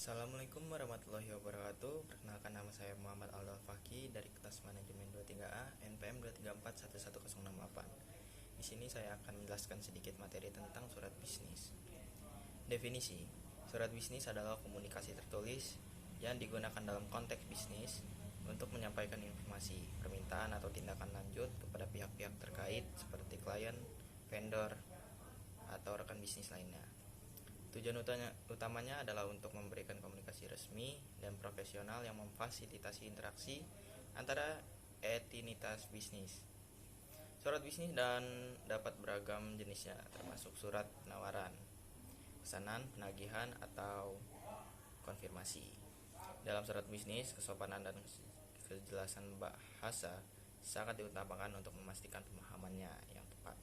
Assalamualaikum warahmatullahi wabarakatuh. Perkenalkan, nama saya Muhammad Aldal Faki dari Kelas Manajemen 23A NPM 2341168. Di sini saya akan menjelaskan sedikit materi tentang surat bisnis. Definisi: surat bisnis adalah komunikasi tertulis yang digunakan dalam konteks bisnis untuk menyampaikan informasi, permintaan atau tindakan lanjut kepada pihak-pihak terkait seperti klien, vendor, atau rekan bisnis lainnya. Tujuan utamanya adalah untuk memberikan komunikasi resmi dan profesional yang memfasilitasi interaksi antara entitas bisnis. Surat bisnis dan dapat beragam jenisnya, termasuk surat penawaran, pesanan, penagihan, atau konfirmasi. Dalam surat bisnis, kesopanan dan kejelasan bahasa sangat diutamakan untuk memastikan pemahamannya yang tepat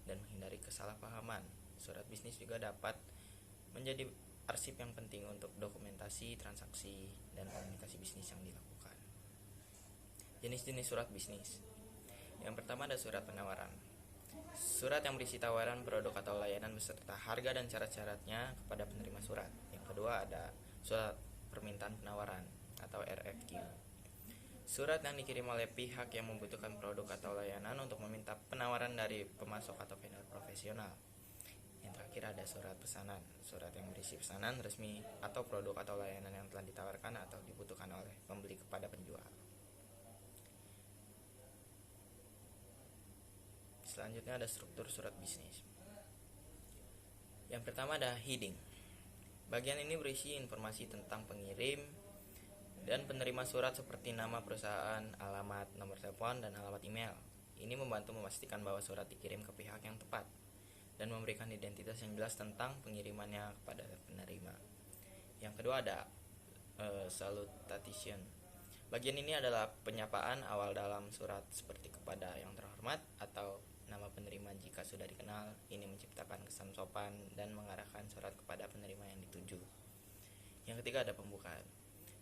dan menghindari kesalahpahaman. Surat bisnis juga dapat menjadi arsip yang penting untuk dokumentasi transaksi dan komunikasi bisnis yang dilakukan. Jenis-jenis surat bisnis. Yang pertama ada surat penawaran. Surat yang berisi tawaran produk atau layanan beserta harga dan syarat-syaratnya kepada penerima surat. Yang kedua ada surat permintaan penawaran atau RFQ. Surat yang dikirim oleh pihak yang membutuhkan produk atau layanan untuk meminta penawaran dari pemasok atau vendor profesional. Yang terakhir ada surat pesanan, surat yang berisi pesanan resmi atau produk atau layanan yang telah ditawarkan atau dibutuhkan oleh pembeli kepada penjual. Selanjutnya ada struktur surat bisnis. Yang pertama ada heading. Bagian ini berisi informasi tentang pengirim dan penerima surat seperti nama perusahaan, alamat, nomor telepon, dan alamat email. Ini membantu memastikan bahwa surat dikirim ke pihak yang tepat dan memberikan identitas yang jelas tentang pengirimannya kepada penerima. Yang kedua ada salutation. Bagian ini adalah penyapaan awal dalam surat seperti kepada yang terhormat atau nama penerima jika sudah dikenal. Ini menciptakan kesan sopan dan mengarahkan surat kepada penerima yang dituju. Yang ketiga ada pembukaan.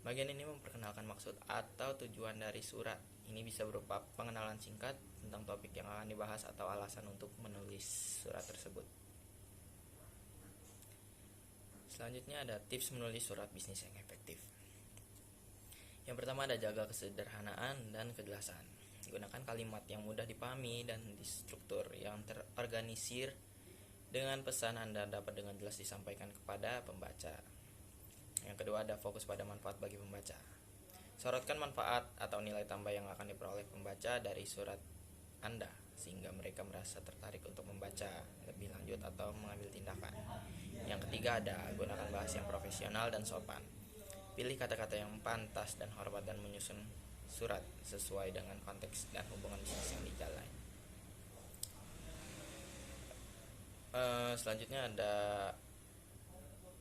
Bagian ini memperkenalkan maksud atau tujuan dari surat. Ini bisa berupa pengenalan singkat tentang topik yang akan dibahas atau alasan untuk menulis surat tersebut. Selanjutnya ada tips menulis surat bisnis yang efektif. Yang pertama ada jaga kesederhanaan dan kejelasan. Gunakan kalimat yang mudah dipahami dan struktur yang terorganisir dengan pesan Anda dapat dengan jelas disampaikan kepada pembaca. Yang kedua ada fokus pada manfaat bagi pembaca. Sorotkan manfaat atau nilai tambah yang akan diperoleh pembaca dari surat Anda sehingga mereka merasa tertarik untuk membaca lebih lanjut atau mengambil tindakan. Yang ketiga ada gunakan bahasa yang profesional dan sopan. Pilih kata-kata yang pantas dan hormat dan menyusun surat sesuai dengan konteks dan hubungan bisnis yang dijalani. Selanjutnya ada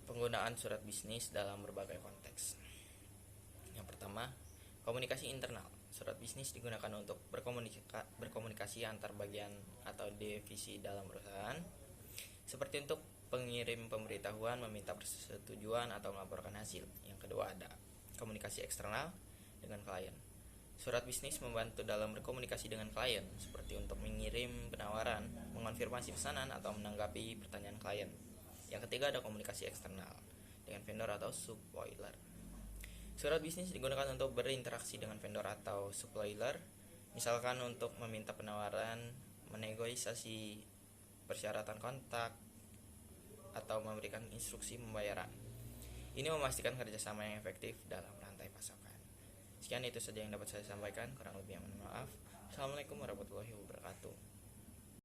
penggunaan surat bisnis dalam berbagai konteks. Yang pertama, komunikasi internal. Surat bisnis digunakan untuk berkomunikasi antar bagian atau divisi dalam perusahaan, seperti untuk pengirim pemberitahuan, meminta persetujuan, atau melaporkan hasil. Yang kedua ada komunikasi eksternal dengan klien. Surat bisnis membantu dalam berkomunikasi dengan klien, seperti untuk mengirim penawaran, mengonfirmasi pesanan, atau menanggapi pertanyaan klien. Yang ketiga ada komunikasi eksternal dengan vendor atau supplier. Surat bisnis digunakan untuk berinteraksi dengan vendor atau supplier, misalkan untuk meminta penawaran, menegosiasi persyaratan kontak, atau memberikan instruksi pembayaran. Ini memastikan kerjasama yang efektif dalam rantai pasokan. Sekian itu saja yang dapat saya sampaikan, kurang lebih mohon maaf. Assalamualaikum warahmatullahi wabarakatuh.